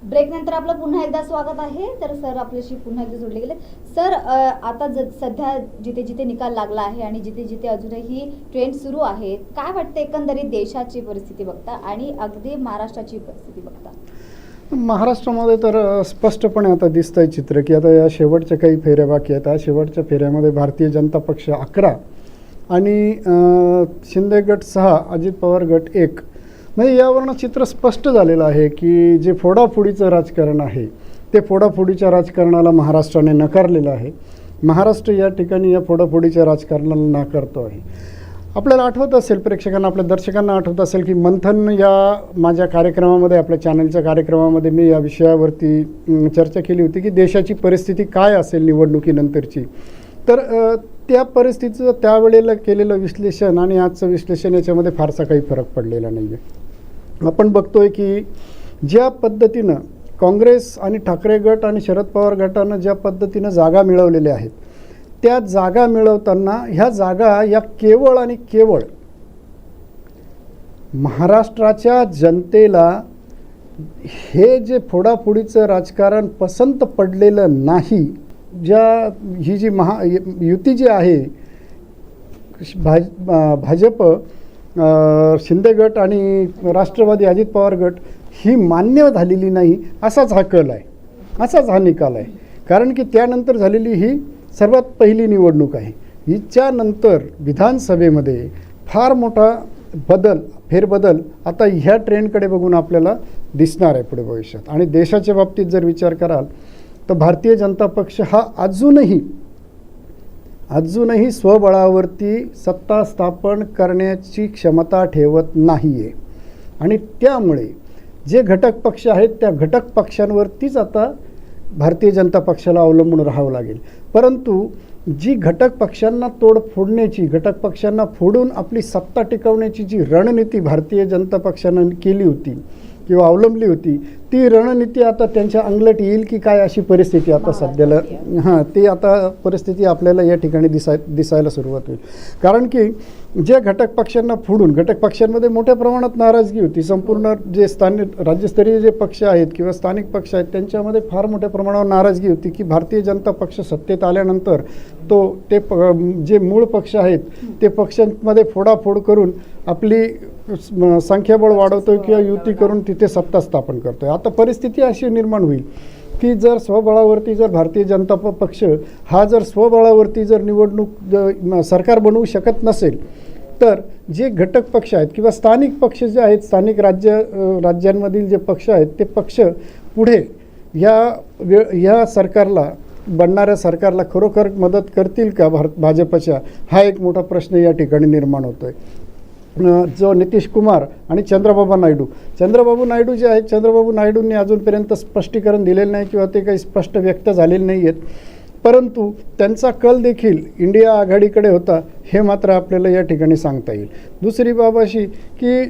Break नंतर आपलं पुन्हा एकदा स्वागत आहे। तर सर आपल्याशी पुन्हा एकदा जोडले गेले। सर आता सध्या जिथे जिथे निकाल लागला आहे आणि जिथे जिथे अजूनही ट्रेंड सुरू आहे, काय वाटतं एकंदरीत देशाची परिस्थिती बघता आणि अगदी महाराष्ट्राची परिस्थिती बघता? महाराष्ट्रामध्ये तर स्पष्टपणे आता दिसतंय चित्र की आता या शेवटच्या काही फेऱ्या बाकी आहेत। शेवटच्या फेऱ्यामध्ये भारतीय जनता पक्ष 11 आणि शिंदे गट 6, अजित पवार गट 1, म्हणजे यावरनं चित्र स्पष्ट झालेलं आहे की जे फोडाफोडीचं राजकारण आहे ते फोडाफोडीच्या राजकारणाला महाराष्ट्राने नकारलेलं आहे। महाराष्ट्र या ठिकाणी या फोडाफोडीच्या राजकारणाला नाकारतो आहे। आपल्याला आठवत असेल, प्रेक्षकांना आपल्या दर्शकांना आठवत असेल की मंथन या माझ्या कार्यक्रमामध्ये, आपल्या चॅनलच्या कार्यक्रमामध्ये मी या विषयावरती चर्चा केली होती की देशाची परिस्थिती काय असेल निवडणुकीनंतरची। तर त्या परिस्थितीचं त्यावेळेला केलेलं विश्लेषण आणि आजचं विश्लेषण याच्यामध्ये फारसा काही फरक पडलेला नाही आहे। आपण बघतोय की ज्या पद्धतीनं काँग्रेस आणि ठाकरे गट आणि शरद पवार गटानं ज्या पद्धतीनं जागा मिळवलेल्या आहेत, त्या जागा मिळवताना ह्या जागा या केवळ आणि केवळ महाराष्ट्राच्या जनतेला हे जे फोडाफोडीचं राजकारण पसंत पडलेलं नाही। ही जी युती जी आहे भाजप, शिंदे गट आणि राष्ट्रवादी अजित पवार गट, ही मान्य झालेली नाही, असाच हा कल आहे, असाच हा निकाल आहे। कारण की त्यानंतर झालेली ही सर्वात पहिली निवडणूक आहे। हिच्यानंतर विधानसभेमध्ये फार मोठा फेरबदल आता ह्या ट्रेंडकडे बघून आपल्याला दिसणार आहे पुढे भविष्यात। आणि देशाच्या बाबतीत जर विचार कराल तर भारतीय जनता पक्ष हा अजूनही स्वबळावरती सत्ता स्थापन करण्याची क्षमता ठेवत नाही आहे। आणि त्यामुळे जे घटक पक्ष आहेत त्या घटक पक्षांवरतीच आता भारतीय जनता पक्षाला अवलंबून राहावं लागेल। परंतु जी घटक पक्षांना फोडण्याची, घटक पक्षांना फोडून आपली सत्ता टिकवण्याची जी रणनीती भारतीय जनता पक्षानं केली होती किंवा अवलंबली होती, ती रणनीती आता त्यांच्या अंगलट येईल की काय अशी परिस्थिती आता सध्याला ती आता परिस्थिती आपल्याला या ठिकाणी दिसायला सुरुवात होईल। कारण की जे घटक पक्षांना फोडून, घटक पक्षांमध्ये मोठ्या प्रमाणात नाराजगी होती। संपूर्ण जे राज्यस्तरीय जे पक्ष आहेत किंवा स्थानिक पक्ष आहेत त्यांच्यामध्ये फार मोठ्या प्रमाणावर नाराजगी होती की भारतीय जनता पक्ष सत्तेत आल्यानंतर जे मूळ पक्ष आहेत ते पक्षांमध्ये फोडाफोड करून आपली संख्याबळ वाढवतोय किंवा युती करून तिथे सत्ता स्थापन करतोय। आता परिस्थिती अशी निर्माण होईल की जर स्वबळावरती जर भारतीय जनता पक्ष हा जर स्वबळावरती जर निवडणूक सरकार बनवू शकत नसेल, तर जे घटक पक्ष आहेत किंवा स्थानिक पक्ष जे आहेत, स्थानिक राज्यांमधील जे पक्ष आहेत ते पक्ष पुढे या सरकारला, बनणाऱ्या सरकारला खरोखर मदत करतील का भाजपच्या, हा एक मोठा प्रश्न या ठिकाणी निर्माण होतोय। जो नितीश कुमार आणि चंद्रबाबू नायडू जे आहेत, चंद्रबाबू नायडूंनी अजूनपर्यंत स्पष्टीकरण दिलेलं नाही किंवा ते काही स्पष्ट व्यक्त झालेले नाही आहेत। परंतु त्यांचा कल देखील इंडिया आघाडीकडे होता, हे मात्र आपल्याला या ठिकाणी सांगता येईल। दुसरी बाब अशी की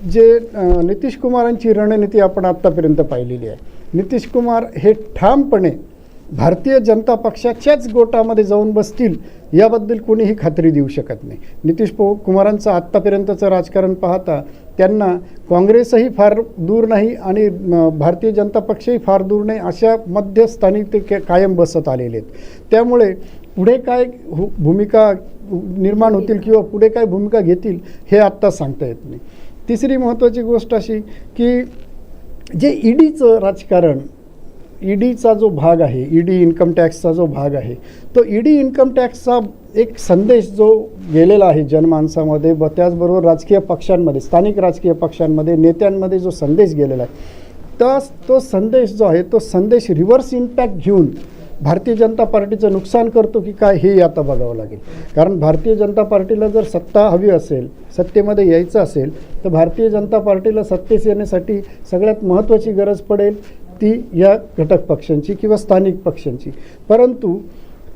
जे नितीश कुमारांची रणनीती आपण आत्तापर्यंत पाहिलेली आहे। नितीश कुमार हे ठामपणे भारतीय जनता पक्षाच्याच गोटामध्ये जाऊन बसतील याबद्दल कोणीही खात्री देऊ शकत नाही। नितीश कुमारांचं आत्तापर्यंतचं राजकारण पाहता त्यांना काँग्रेसही फार दूर नाही आणि भारतीय जनता पक्षही फार दूर नाही, अशा मध्यस्थानी ते कायम बसत आलेले आहेत। त्यामुळे पुढे काय भूमिका निर्माण होतील किंवा पुढे काय भूमिका घेतील हे आत्ता सांगता येत नाही। तिसरी महत्त्वाची गोष्ट अशी की जे ईडीचं राजकारण, ईडीचा जो भाग आहे, ईडी इन्कम टॅक्सचा जो भाग आहे, तो ईडी इन्कम टॅक्सचा एक संदेश जो गेलेला आहे जनमानसामध्ये व त्याचबरोबर राजकीय पक्षांमध्ये, स्थानिक राजकीय पक्षांमध्ये, नेत्यांमध्ये जो संदेश गेलेला आहे, तो संदेश जो आहे तो संदेश रिव्हर्स इम्पॅक्ट घेऊन भारतीय जनता पार्टीचं नुकसान करतो की काय हे आता बघावं लागेल। कारण भारतीय जनता पार्टीला जर सत्ता हवी असेल, सत्तेमध्ये यायचं असेल, तर भारतीय जनता पार्टीला सत्तेस येण्यासाठी सगळ्यात महत्त्वाची गरज पडेल ती या घटक पक्षांची किंवा स्थानिक पक्षांची। परंतु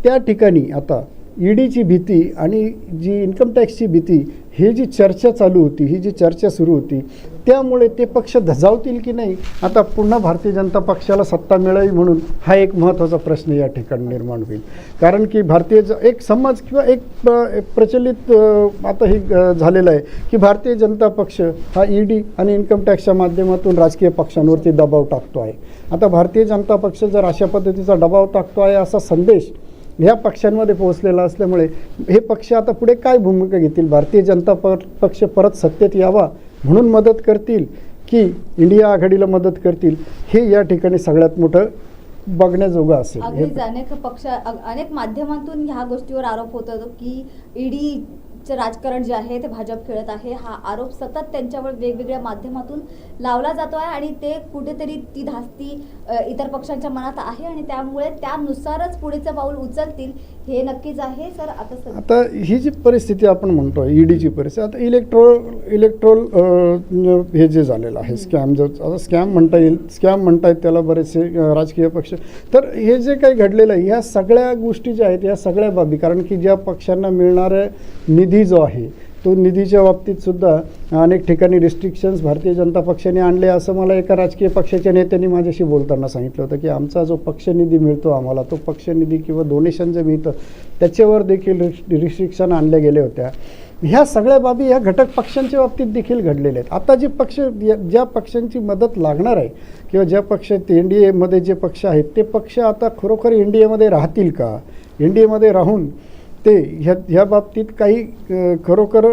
त्या ठिकाणी आता ईडीची भीती आणि जी इन्कम टॅक्सची भीती, ही जी चर्चा चालू होती, ही जी चर्चा सुरू होती, त्यामुळे ते पक्ष धजावतील की नाही, आता पुन्हा भारतीय जनता पक्षाला सत्ता मिळावी म्हणून हा एक महत्त्वाचा प्रश्न या ठिकाणी निर्माण होईल. कारण की एक समाज किंवा एक प्रचलित आता हे झालेलं आहे की भारतीय जनता पक्ष हा ईडी आणि इन्कम टॅक्सच्या माध्यमातून राजकीय पक्षांवरती दबाव टाकतो आहे. आता भारतीय जनता पक्ष जर अशा पद्धतीचा दबाव टाकतो आहे असा संदेश ह्या पक्षांमध्ये पोहोचलेला असल्यामुळे हे पक्ष आता पुढे काय भूमिका घेतील, भारतीय जनता पक्ष परत सत्तेत यावा म्हणून मदत करतील की इंडिया आघाडीला मदत करतील, हे या ठिकाणी सगळ्यात मोठं बघण्याजोगं असेल. अगदीच अनेक माध्यमातून ह्या गोष्टीवर आरोप होत होतो की ईडीचं राजकारण जे आहे ते भाजप खेळत आहे. हा आरोप सतत त्यांच्यावर वेगवेगळ्या माध्यमातून लावला जातो आहे आणि ते कुठेतरी ती धास्ती इतर पक्षांच्या मनात आहे आणि त्यामुळे त्यानुसारच पुढेचं पाऊल उचलतील हे नक्कीच आहे. सर आता ही जी परिस्थिती आपण म्हणतो ईडीची परिस्थिती, आता इलेक्ट्रोल हे जे झालेलं आहे स्कॅम, आता स्कॅम म्हणता त्याला बरेचसे राजकीय पक्ष, तर हे जे काही घडलेलं आहे ह्या सगळ्या गोष्टी ज्या आहेत, या सगळ्या बाबी, कारण की ज्या पक्षांना मिळणारा निधी जो आहे तो निधीच्या बाबतीत सुद्धा अनेक ठिकाणी रिस्ट्रिक्शन्स भारतीय जनता पक्षाने आणले, असं मला एका राजकीय पक्षाच्या नेत्यांनी माझ्याशी बोलताना सांगितलं होतं की आमचा जो पक्षनिधी मिळतो आम्हाला, तो पक्षनिधी किंवा डोनेशन जे मिळतं त्याच्यावर देखील रिस्ट्रिक्शन आणल्या गेल्या होत्या. ह्या सगळ्या बाबी ह्या घटक पक्षांच्या बाबतीत देखील घडलेल्या आहेत. आता जे पक्ष ज्या पक्षांची मदत लागणार आहे किंवा ज्या पक्ष एनडीएमध्ये जे पक्ष आहेत ते पक्ष आता खरोखर एनडीएमध्ये राहतील का, एनडीएमध्ये राहून ते ह्या बाबतीत काही खरोखर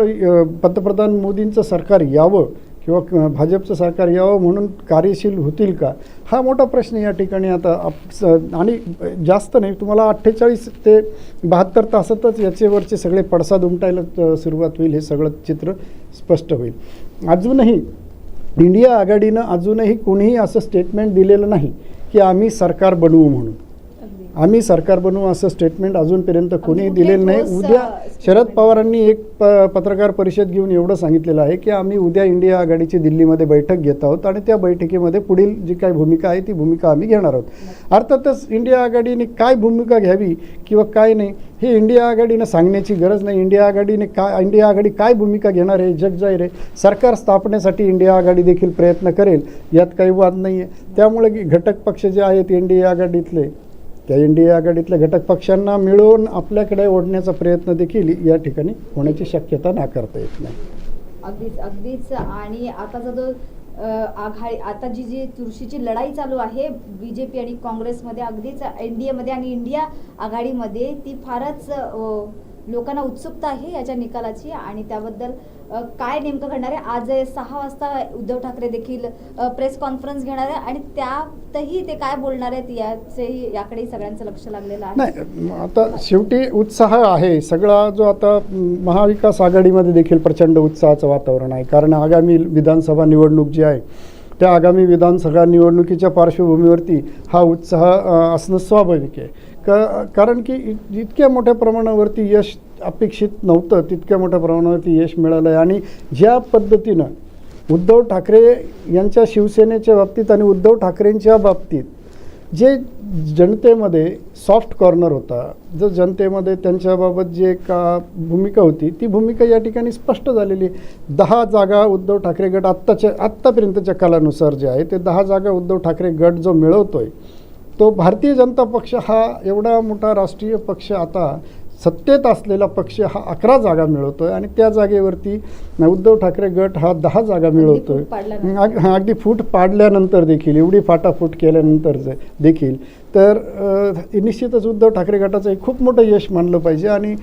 पंतप्रधान मोदींचं सरकार यावं किंवा भाजपचं सरकार यावं म्हणून कार्यशील होतील का, हा मोठा प्रश्न या ठिकाणी आता आणि जास्त नाही, तुम्हाला 48 ते 72 तासातच याच्यावरचे सगळे पडसाद उमटायला सुरुवात होईल, हे सगळं चित्र स्पष्ट होईल. अजूनही इंडिया आघाडीनं अजूनही कोणीही असं स्टेटमेंट दिलेलं नाही की आम्ही सरकार बनवू म्हणून, आम्ही सरकार बनवू असं स्टेटमेंट अजूनपर्यंत कोणीही दिलेलं नाही. उद्या शरद पवारांनी एक पत्रकार परिषद घेऊन एवढं सांगितलेलं आहे की आम्ही उद्या इंडिया आघाडीची दिल्लीमध्ये बैठक घेत आहोत आणि त्या बैठकीमध्ये पुढील जी काही भूमिका आहे ती भूमिका आम्ही घेणार आहोत. अर्थातच इंडिया आघाडीने काय भूमिका घ्यावी किंवा काय नाही हे इंडिया आघाडीनं सांगण्याची गरज नाही. इंडिया आघाडी काय भूमिका घेणार आहे जग जाहीर आहे. सरकार स्थापनेसाठी इंडिया आघाडी देखील प्रयत्न करेल, यात काही वाद नाही आहे. त्यामुळे घटक पक्ष जे आहेत इंडिया आघाडीतले, त्या इंडिया आघाडीतल्या घटक पक्षांना मिळवून आपल्याकडे ओढण्याचा प्रयत्न देखील या ठिकाणी होण्याची शक्यता नाकारता येत नाही. अगदीच आणि आताचा जो आघाडी आता जी चुरशीची लढाई चालू आहे बीजेपी आणि काँग्रेसमध्ये, अगदीच एनडीएमध्ये आणि इंडिया आघाडीमध्ये, ती फारच लोकांना उत्सुकता आहे याच्या निकालाची आणि त्याबद्दल काय नेमकं घडणार आहे. आज 6 वाजता उद्धव ठाकरे देखील प्रेस कॉन्फरन्स घेणार आहे आणि त्यातही ते काय बोलणार आहेत याकडे सगळ्यांचं लक्ष लागलेलं आहे. नाही, आता शेवटी उत्साह आहे सगळा जो आता महाविकास आघाडीमध्ये देखील प्रचंड उत्साहाचं वातावरण आहे. कारण आगामी विधानसभा निवडणूक जी आहे त्या आगामी विधानसभा निवडणुकीच्या पार्श्वभूमीवरती हा उत्साह असणं स्वाभाविक आहे. कारण की इतक्या मोठ्या प्रमाणावरती यश अपेक्षित नव्हतं, तितक्या मोठ्या प्रमाणावरती यश मिळालं आहे. आणि ज्या पद्धतीनं उद्धव ठाकरे यांच्या शिवसेनेच्या बाबतीत आणि उद्धव ठाकरेंच्या बाबतीत जे जनतेमध्ये सॉफ्ट कॉर्नर होता, जो जनतेमध्ये त्यांच्याबाबत जे का भूमिका होती ती भूमिका या ठिकाणी स्पष्ट झालेली. 10 जागा उद्धव ठाकरे गट आत्तापर्यंतच्या कालानुसार जे आहे ते 10 जागा उद्धव ठाकरे गट जो मिळवतोय तो भारतीय जनता पक्ष हा एवढा मोठा राष्ट्रीय पक्ष, आता सत्तेत असलेला पक्ष हा 11 जागा मिळवतोय आणि त्या जागेवरती उद्धव ठाकरे गट हा 10 जागा मिळवतोय. अगदी फूट पाडल्यानंतर देखील, एवढी फाटाफूट केल्यानंतर देखील, तर निश्चितच उद्धव ठाकरे गटाचं एक खूप मोठं यश मानलं पाहिजे आणि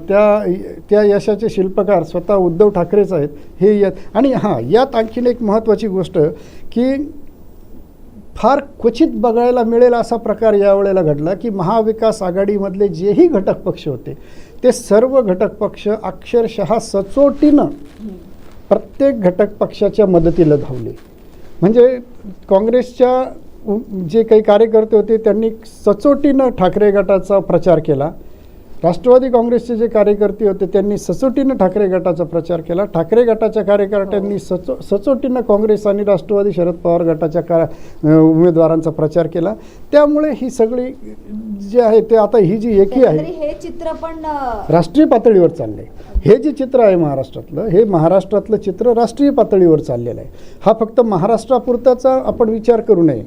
त्या यशाचे शिल्पकार स्वतः उद्धव ठाकरेच आहेत हे आणि यात आणखीन एक महत्त्वाची गोष्ट की फार क्वचित बघायला मिळेल असा प्रकार यावेळेला घडला की महाविकास आघाडीमधले जेही घटक पक्ष होते ते सर्व घटक पक्ष अक्षरशः सचोटीनं प्रत्येक घटक पक्षाच्या मदतीला धावले. म्हणजे काँग्रेसच्या जे काही कार्यकर्ते होते त्यांनी सचोटीनं ठाकरे गटाचा प्रचार केला राष्ट्रवादी काँग्रेसचे जे कार्यकर्ते होते त्यांनी सचोटीनं ठाकरे गटाचा प्रचार केला. ठाकरे गटाच्या कार्यकर्त्यांनी सचोटीनं काँग्रेस आणि राष्ट्रवादी शरद पवार गटाच्या उमेदवारांचा प्रचार केला. त्यामुळे ही सगळी जे आहे ते आता ही जी एकी आहे हे चित्र पण राष्ट्रीय पातळीवर चाललंय. हे जे चित्र आहे महाराष्ट्रातलं, हे महाराष्ट्रातलं चित्र राष्ट्रीय पातळीवर चाललेलं आहे. हा फक्त महाराष्ट्रापुरताचा आपण विचार करू नये,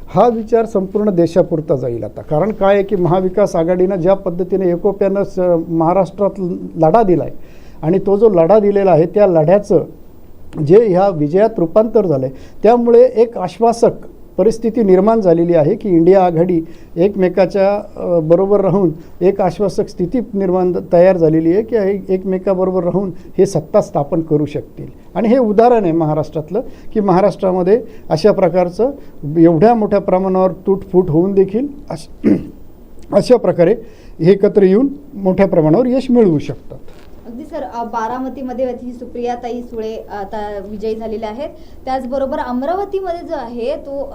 हा विचार संपूर्ण देशापुरता जाईल आता. कारण काय आहे की महाविकास आघाडीनं ज्या पद्धतीने एकोप्यानं महाराष्ट्रात लढा दिला आहे आणि तो जो लढा दिलेला आहे त्या लढ्याचं जे ह्या विजयात रूपांतर झालं आहे, त्यामुळे एक आश्वासक परिस्थिती निर्माण झालेली आहे की इंडिया आघाडी एकमेकाच्या बरोबर राहून एक आश्वासक स्थिती तयार झालेली आहे की एकमेकाबरोबर राहून हे सत्ता स्थापन करू शकतील. आणि हे उदाहरण आहे महाराष्ट्रातलं की महाराष्ट्रामध्ये अशा प्रकारचं एवढ्या मोठ्या प्रमाणावर तुटफूट होऊन देखील अशा प्रकारे हे एकत्र येऊन मोठ्या प्रमाणावर यश मिळवू शकतात. अगदी सर, बारामतीमध्ये ही सुप्रियाताई सुळे आता विजयी झालेल्या आहेत. त्याचबरोबर अमरावतीमध्ये जो आहे तो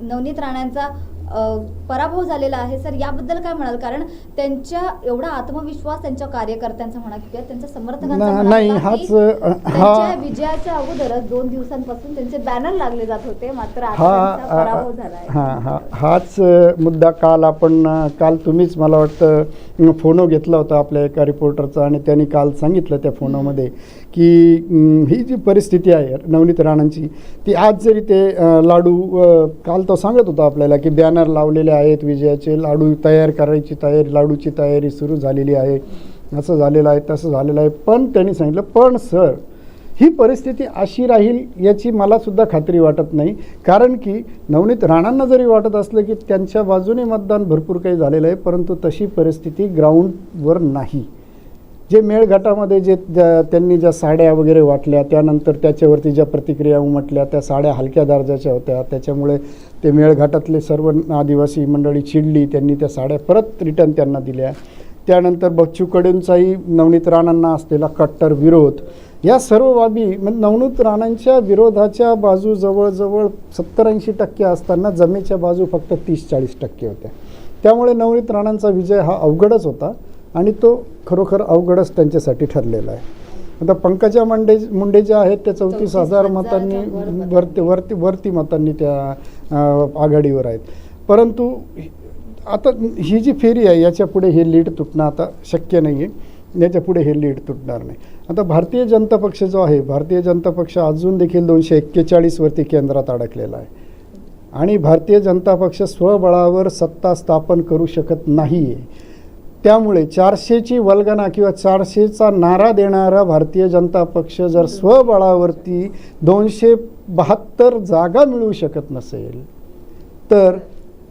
नवनीत राणांचा पराभव झालेला आहे. सर, याबद्दल काय म्हणाल? कारण त्यांच्या एवढा आत्मविश्वास त्यांच्या कार्यकर्त्यांचा म्हणा किंवा त्यांच्या समर्थकांचा नाही, त्यांच्या विजयाच्या अगोदरच 2 दिवसांपासून त्यांचे बॅनर लागले जात होते, मात्र आता त्यांचा पराभव झाला. हाच मुद्दा काल तुम्हीच मला वाटतं फोनो घेतला होता आपल्या एका रिपोर्टरचा आणि त्यांनी काल सांगितलं त्या फोनोमध्ये की ही जी परिस्थिती आहे नवनीत राणांची ती आज जरी ते लाडू काल तो सांगत होता आपल्याला की बॅनर लावलेले आहेत विजयाचे, लाडू तयार करायची तयारी, लाडूची तयारी सुरू झालेली आहे, असं झालेलं आहे तसं झालेलं आहे. पण त्यांनी सांगितलं पण सर ही परिस्थिती अशी राहील याची मला सुद्धा खात्री वाटत नाही. कारण की नवनीत राणांना जरी वाटत असलं की त्यांच्या बाजूने मतदान भरपूर काही झालेलं आहे, परंतु तशी परिस्थिती ग्राउंडवर नाही. जे मेळघाटामध्ये त्यांनी ज्या साड्या वगैरे वाटल्या, त्यानंतर त्याच्यावरती ज्या प्रतिक्रिया उमटल्या त्या साड्या हलक्या दर्जाच्या होत्या, त्याच्यामुळे ते मेळघाटातले सर्व आदिवासी मंडळी चिडली, त्यांनी त्या साड्या परत रिटर्न त्यांना दिल्या. त्यानंतर बच्चू कडूंचाही नवनीत राणांना असलेला कट्टर विरोध, या सर्व बाबी नवनीत राणांच्या विरोधाच्या बाजू जवळजवळ 70-80% असताना जमेच्या बाजू फक्त 30-40% होत्या. त्यामुळे नवनीत राणांचा विजय हा अवघडच होता आणि तो खरोखर अवघडच त्यांच्यासाठी ठरलेला आहे. आता पंकजा मुंडे ज्या आहेत त्या 34,000 मतांनी वरती मतांनी त्या आघाडीवर आहेत. परंतु आता ही जी फेरी आहे याच्या पुढे हे लीड तुटणं आता शक्य नाही आहे, याच्या पुढे हे लीड तुटणार नाही. आता भारतीय जनता पक्ष जो आहे, भारतीय जनता पक्ष अजून देखील 241 वरती केंद्रात अडकलेला आहे आणि भारतीय जनता पक्ष स्वबळावर सत्ता स्थापन करू शकत नाही आहे. त्यामुळे 400ची वल्गना किंवा 400चा नारा देणारा भारतीय जनता पक्ष जर स्वबळावरती 272 जागा मिळवू शकत नसेल तर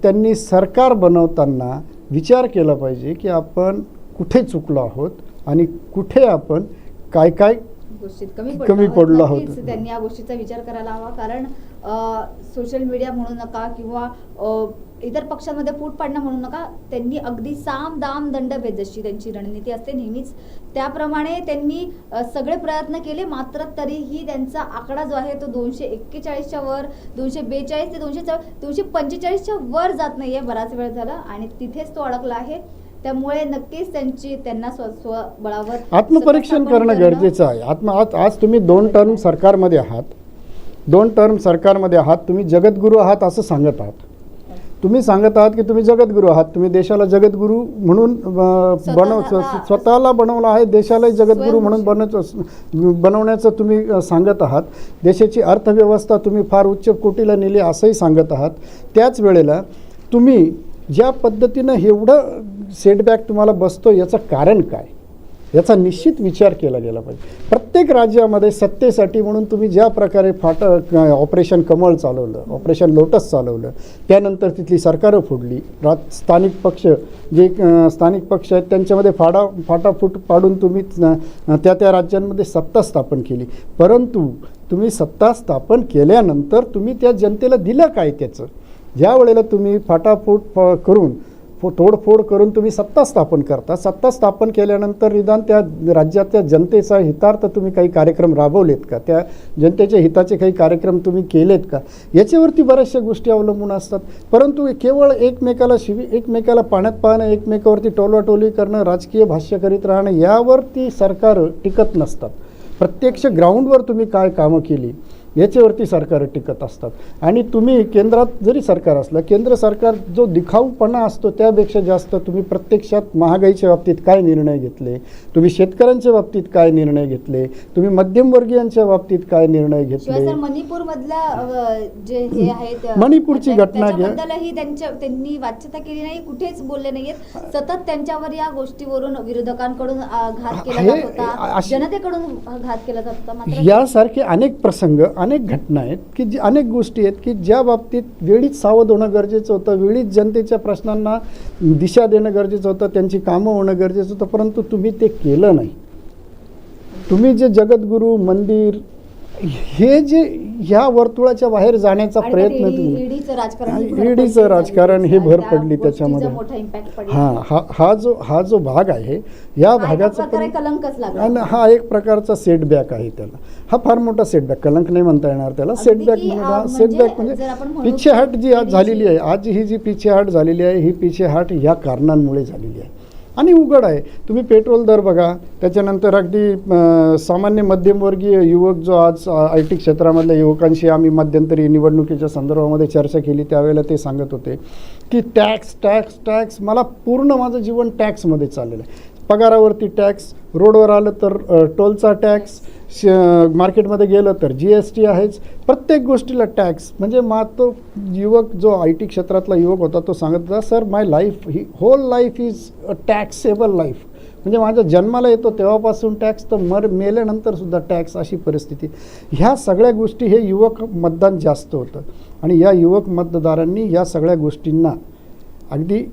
त्यांनी सरकार बनवताना विचार केला पाहिजे की आपण कुठे चुकलो आहोत आणि कुठे आपण काय गोष्टीत कमी पडलो आहोत. त्यांनी या गोष्टीचा विचार करायला हवा. कारण सोशल मीडिया म्हणू नका किंवा इतर पक्षांमध्ये फूट पाडणं म्हणू नका, त्यांनी अगदी साम दाम दंडभेद जशी त्यांची रणनीती असते नेहमीच त्याप्रमाणे त्यांनी सगळे प्रयत्न केले, मात्र तरीही त्यांचा आकडा जो आहे तो 241च्या वर, 242 ते 245च्या वर जात नाहीये बराच वेळ झाला आणि तिथेच तो अडकला आहे. त्यामुळे नक्कीच त्यांना स्वबळावर आत्मपरीक्षण करणं गरजेचं आहे. आज तुम्ही 2 टर्म सरकारमध्ये आहात, 2 टर्म सरकारमध्ये आहात, तुम्ही जगद्गुरू आहात असं सांगत आहात. तुम्ही सांगत आहात की तुम्ही जगद्गुरू आहात, तुम्ही देशाला जगद्गुरू म्हणून स्वतःला बनवलं आहे, देशालाही जगद्गुरू म्हणून बनवण्याचं तुम्ही सांगत आहात. देशाची अर्थव्यवस्था तुम्ही फार उच्च कोटीला नेली असंही सांगत आहात. त्याच वेळेला तुम्ही ज्या पद्धतीनं एवढं सेटबॅक तुम्हाला बसतो याचं कारण काय, याचा निश्चित विचार केला गेला पाहिजे. प्रत्येक राज्यामध्ये सत्तेसाठी म्हणून तुम्ही ज्या प्रकारे ऑपरेशन कमळ चालवलं, ऑपरेशन लोटस चालवलं, त्यानंतर तिथली सरकारं फोडली, स्थानिक पक्ष आहेत त्यांच्यामध्ये फाटाफूट पाडून तुम्ही त्या राज्यांमध्ये सत्ता स्थापन केली. परंतु तुम्ही सत्ता स्थापन केल्यानंतर तुम्ही त्या जनतेला दिलं काय त्याचं? ज्या वेळेला तुम्ही फाटाफूट करून तोडफोड करून तुम्ही सत्ता स्थापन करता. सत्ता स्थापन केल्यानंतर निदान त्या राज्याच्या जनतेचा हितार्थ तुम्ही काही कार्यक्रम राबवलेत का? त्या जनतेच्या हिताचे काही कार्यक्रम तुम्ही केलेत का? याच्यावरती बऱ्याचशा गोष्टी अवलंबून असतात. परंतु केवळ एकमेकाला पाण्यात पाहणं, एकमेकावरती टोलवाटोली करणं, राजकीय भाष्य करीत राहणं, यावरती सरकार टिकत नसतात. प्रत्यक्ष ग्राउंडवर तुम्ही काय कामं केली याच्यावरती सरकार टिकत असतात. आणि तुम्ही केंद्रात जरी सरकार असलं, केंद्र सरकार जो दिखाऊपणा असतो त्यापेक्षा जास्त तुम्ही प्रत्यक्षात महागाईच्या बाबतीत काय निर्णय घेतले, तुम्ही शेतकऱ्यांच्या बाबतीत काय निर्णय घेतले, तुम्ही मध्यमवर्गीयांच्या बाबतीत काय निर्णय घेतले. मणिपूर मधल्या जे हे आहेत मणिपूरची घटना घ्या, त्यांनी वाच्यता केली नाही, कुठेच बोलले नाहीयेत. सतत त्यांच्यावर या गोष्टीवरून विरोधकांकडून घात केला जात होता, जनतेकडून घात केला जात होता. मात्र यासारखे अनेक प्रसंग, अनेक घटना आहेत की अनेक गोष्टी आहेत की ज्या बाबतीत वेळीच सावध होणं गरजेचं होतं, वेळीच जनतेच्या प्रश्नांना दिशा देणं गरजेचं होतं, त्यांची कामं होणं गरजेचं होतं. परंतु तुम्ही ते केलं नाही. तुम्ही जे जगद्गुरू मंदिर हे जे ह्या वर्तुळाच्या बाहेर जाण्याचा प्रयत्न, ईडीचं राजकारण हे भर पडली त्याच्यामध्ये. हा जो भाग आहे या भागाचा हा एक प्रकारचा सेटबॅक आहे. त्याला हा फार मोठा सेटबॅक, कलंक नाही म्हणता येणार त्याला, सेटबॅक म्हणजे पिछेहाट जी आज झालेली आहे. आज ही जी पिछेहाट झालेली आहे ही पिछेहाट या कारणांमुळे झालेली आहे. आणि उघड आहे, तुम्ही पेट्रोल दर बघा, त्याच्यानंतर अगदी सामान्य मध्यमवर्गीय युवक जो आज IT क्षेत्रामधल्या युवकांशी आम्ही मध्यंतरी निवडणुकीच्या संदर्भामध्ये चर्चा केली त्यावेळेला ते सांगत होते की टॅक्स मला पूर्ण माझं जीवन टॅक्समध्ये चाललेलं आहे. पगारावरती टॅक्स, रोडवर आलं तर टोलचा टॅक्स, मार्केटमध्ये गेलं तर GST आहेच, प्रत्येक गोष्टीला टॅक्स. म्हणजे तो युवक जो IT क्षेत्रातला युवक होता तो सांगत होता, sir my life whole life is a taxable life. म्हणजे माझ्या जन्माला येतो तेव्हापासून टॅक्स, तर मेल्यानंतर सुद्धा टॅक्स, अशी परिस्थिती. ह्या सगळ्या गोष्टी हे युवक मतदान जास्त होतं आणि या युवक मतदारांनी या सगळ्या गोष्टींना अगदी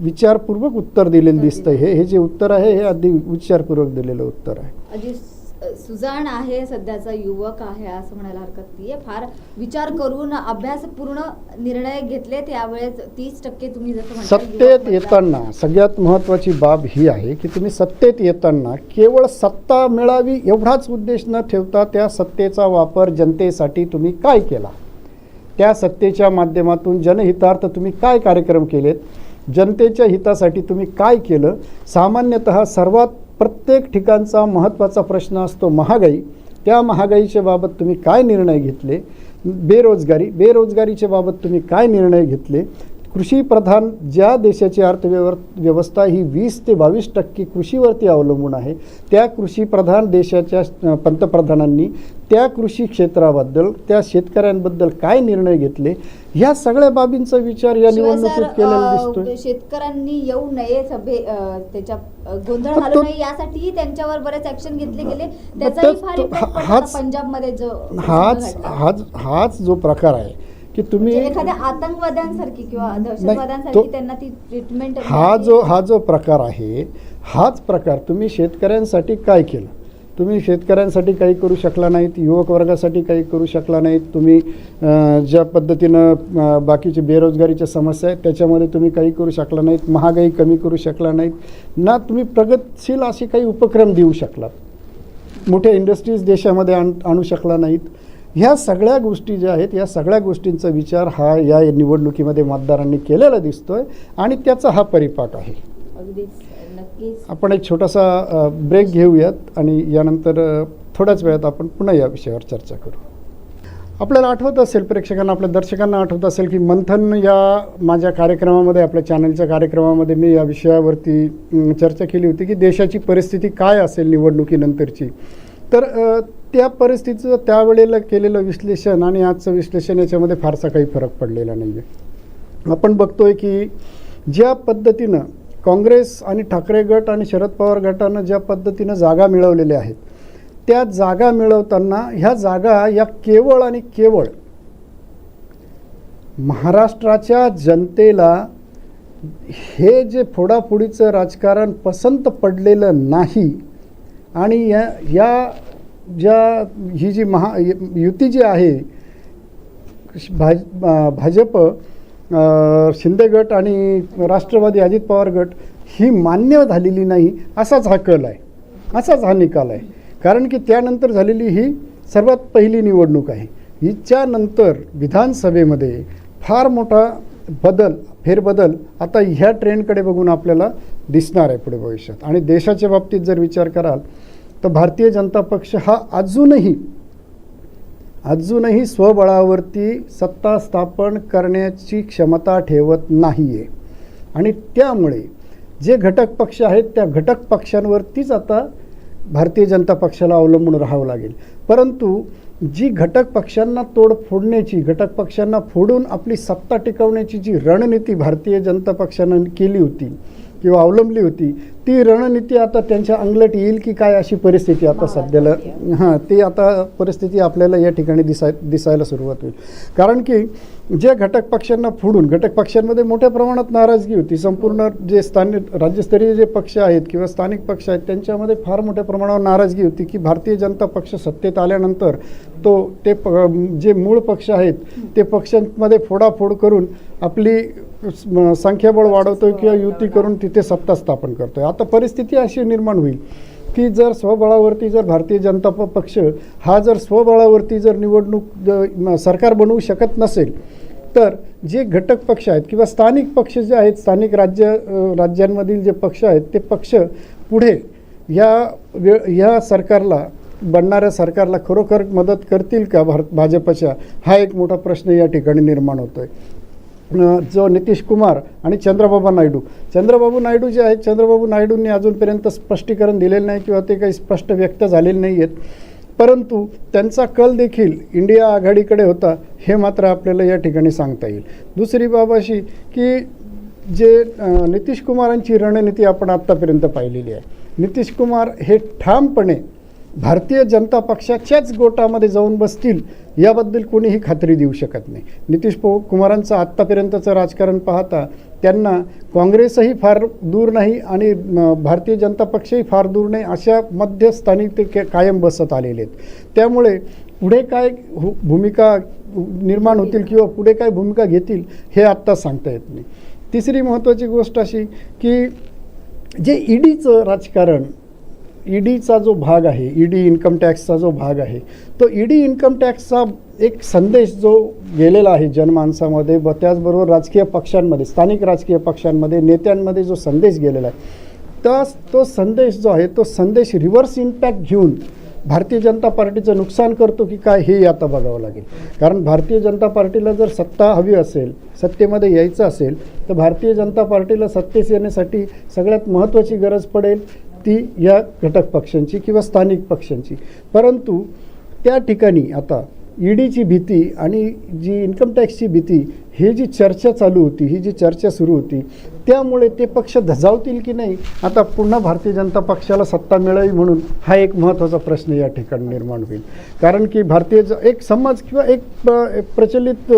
विचारपूर्वक उत्तर दिलेलं दिसतंय. हे जे उत्तर आहे हे अगदी विचारपूर्वक दिलेलं उत्तर आहे. सुजाण आहे, सध्याचा युवक आहे असं म्हणायला हरकत नाहीये. फार विचार करून अभ्यासपूर्ण निर्णय घेतले. त्यावेळेस 30% तुम्ही जसं म्हणता सत्तेत येताना सगळ्यात महत्त्वाची बाब ही आहे की तुम्ही सत्तेत येताना केवळ सत्ता मिळावी एवढाच उद्देश न ठेवता त्या सत्तेचा वापर जनतेसाठी तुम्ही काय केला, त्या सत्तेच्या माध्यमातून जनहितार्थ तुम्ही काय कार्यक्रम केलेत, जनतेच्या हितासाठी तुम्ही काय केलं. सामान्यतः सर्वात प्रत्येक ठिकाणचा महत्त्वाचा प्रश्न असतो महागाई. त्या महागाईच्या बाबत तुम्ही काय निर्णय घेतले, बेरोजगारीच्या बाबत तुम्ही काय निर्णय घेतले. कृषीप्रधान ज्या देशाची अर्थव्यवस्था ही 20 ते 22% कृषीवरती अवलंबून आहे, त्या कृषीप्रधान देशाच्या पंतप्रधानांनी त्या कृषी क्षेत्राबद्दल, त्या शेतकऱ्यांबद्दल काय निर्णय घेतले, ह्या सगळ्या बाबींचा विचार या निवडणुकीत केलेला दिसतोय. शेतकऱ्यांनी येऊ नये त्याच्या गोंधळ घालू नये यासाठी त्यांच्यावर बरेच ऍक्शन घेतले गेले. त्याचाही फार इफेक्ट पडला पंजाबमध्ये. जो हाच जो प्रकार आहे की तुम्ही एखाद्या आतंकवाद्यांसारखी किंवा दहशतवाद्यांसारखी त्यांना ती ट्रीटमेंट, हा जो प्रकार आहे, हाच प्रकार तुम्ही शेतकऱ्यांसाठी काय केलं. तुम्ही शेतकऱ्यांसाठी काही करू शकला नाहीत, युवक वर्गासाठी काही करू शकला नाहीत. तुम्ही ज्या पद्धतीनं बाकीची बेरोजगारीच्या समस्या आहेत त्याच्यामध्ये तुम्ही काही करू शकला नाहीत. महागाई कमी करू शकला नाहीत ना. तुम्ही प्रगतशील असे काही उपक्रम देऊ शकलात. मोठ्या इंडस्ट्रीज देशामध्ये आणू शकला नाहीत. ह्या सगळ्या गोष्टी ज्या आहेत या सगळ्या गोष्टींचा विचार हा या निवडणुकीमध्ये मतदारांनी केलेला दिसतोय आणि त्याचा हा परिपाक आहे. आपण एक छोटासा ब्रेक घेऊयात आणि यानंतर थोड्याच वेळात आपण पुन्हा या विषयावर चर्चा करू. आपल्याला आठवत असेल, प्रेक्षकांना, आपल्या दर्शकांना आठवत असेल की मंथन या माझ्या कार्यक्रमामध्ये, आपल्या चॅनलच्या कार्यक्रमामध्ये मी या विषयावरती चर्चा केली होती की देशाची परिस्थिती काय असेल निवडणुकीनंतरची. तर त्या परिस्थितीचं त्यावेळेला केलेलं विश्लेषण आणि आजचं विश्लेषण याच्यामध्ये फारसा काही फरक पडलेला नाही आहे. आपण बघतोय की ज्या पद्धतीनं काँग्रेस आणि ठाकरे गट आणि शरद पवार गटानं ज्या पद्धतीनं जागा मिळवलेल्या आहेत, त्या जागा मिळवताना ह्या जागा या केवळ आणि केवळ महाराष्ट्राच्या जनतेला हे जे फोडाफोडीचं राजकारण पसंत पडलेलं नाही आणि ही जी युती जी आहे भाजप शिंदे गट आणि राष्ट्रवादी अजित पवार गट ही मान्य झालेली नाही, असाच हा कल आहे, असाच हा निकाल आहे. कारण की त्यानंतर झालेली ही सर्वात पहिली निवडणूक आहे. हिच्यानंतर विधानसभेमध्ये फार मोठा फेरबदल आता ह्या ट्रेंडकडे बघून आपल्याला दिसणार आहे पुढे भविष्यात. आणि देशाच्या बाबतीत जर विचार कराल तर भारतीय जनता पक्ष हा अजूनही स्वबळावरती सत्ता स्थापन करण्याची क्षमता ठेवत नाही आहे. आणि त्यामुळे जे घटक पक्ष आहेत त्या घटक पक्षांवरतीच आता भारतीय जनता पक्षाला अवलंबून राहावं लागेल. परंतु जी घटक पक्षांना फोडण्याची, घटक पक्षांना फोडून आपली सत्ता टिकवण्याची जी रणनीती भारतीय जनता पक्षानं केली होती किंवा अवलंबली होती, ती रणनीती आता त्यांच्या अंगलट येईल की काय अशी परिस्थिती आता सध्याला ती आता परिस्थिती आपल्याला या ठिकाणी दिसायला सुरुवात होईल. कारण की जे घटक पक्षांना फोडून, घटक पक्षांमध्ये मोठ्या प्रमाणात नाराजगी होती. संपूर्ण जे राज्यस्तरीय जे पक्ष आहेत किंवा स्थानिक पक्ष आहेत त्यांच्यामध्ये फार मोठ्या प्रमाणावर नाराजगी होती की भारतीय जनता पक्ष सत्तेत आल्यानंतर जे मूळ पक्ष आहेत ते पक्षांमध्ये फोडाफोड करून आपली संख्याबळ वाढवतोय किंवा युती करून तिथे सत्ता स्थापन करतोय. आता परिस्थिती अशी निर्माण होईल की जर स्वबळावरती जर भारतीय जनता पक्ष हा जर स्वबळावरती जर निवडणूक सरकार बनवू शकत नसेल तर जे घटक पक्ष आहेत किंवा स्थानिक पक्ष जे आहेत, स्थानिक राज्यांमधील जे पक्ष आहेत ते पक्ष पुढे या सरकारला, बनणाऱ्या सरकारला खरोखर मदत करतील का भाजपच्या, हा एक मोठा प्रश्न या ठिकाणी निर्माण होतोय. जो नितीश कुमार आणि चंद्रबाबू नायडू जे आहेत, चंद्रबाबू नायडूंनी अजूनपर्यंत स्पष्टीकरण दिलेलं नाही किंवा ते काही स्पष्ट व्यक्त झालेले नाही आहेत. परंतु त्यांचा कल देखील इंडिया आघाडीकडे होता हे मात्र आपल्याला या ठिकाणी सांगता येईल. दुसरी बाब अशी की जे नितीश कुमारांची रणनीती आपण आत्तापर्यंत पाहिलेली आहे. नितीश कुमार हे ठामपणे भारतीय जनता पक्षाच्याच गोटामध्ये जाऊन बसतील याबद्दल कोणीही खात्री देऊ शकत नाही. नितीश कुमारांचं आत्तापर्यंतचं राजकारण पाहता त्यांना काँग्रेसही फार दूर नाही आणि भारतीय जनता पक्षही फार दूर नाही, अशा मध्यस्थानी ते कायम बसत आलेले आहेत. त्यामुळे पुढे काय भूमिका निर्माण होतील किंवा पुढे काय भूमिका घेतील हे आत्ता सांगता येत नाही. तिसरी महत्त्वाची गोष्ट अशी की जे ईडीचं राजकारण, ईडीचा जो भाग आहे, ईडी इन्कम टॅक्सचा जो भाग आहे, तो ईडी इन्कम टॅक्सचा एक संदेश जो गेलेला आहे जनमानसामध्ये व त्याचबरोबर राजकीय पक्षांमध्ये, स्थानिक राजकीय पक्षांमध्ये, नेत्यांमध्ये जो संदेश गेलेला आहे तो संदेश जो आहे तो संदेश रिव्हर्स इम्पॅक्ट घेऊन भारतीय जनता पार्टीचं नुकसान करतो की काय हे आता बघावं लागेल. कारण भारतीय जनता पार्टीला जर सत्ता हवी असेल, सत्तेमध्ये यायचं असेल तर भारतीय जनता पार्टीला सत्तेस येण्यासाठी सगळ्यात महत्त्वाची गरज पडेल ती या घटक पक्षांची किंवा स्थानिक पक्षांची. परंतु त्या ठिकाणी आता ईडीची भीती आणि जी इन्कम टॅक्सची भीती, ही जी चर्चा चालू होती, ही जी चर्चा सुरू होती, त्यामुळे ते पक्ष धजावतील की नाही, आता पुन्हा भारतीय जनता पक्षाला सत्ता मिळावी म्हणून हा एक महत्त्वाचा प्रश्न या ठिकाणी निर्माण होईल. कारण की एक समाज किंवा एक प्रचलित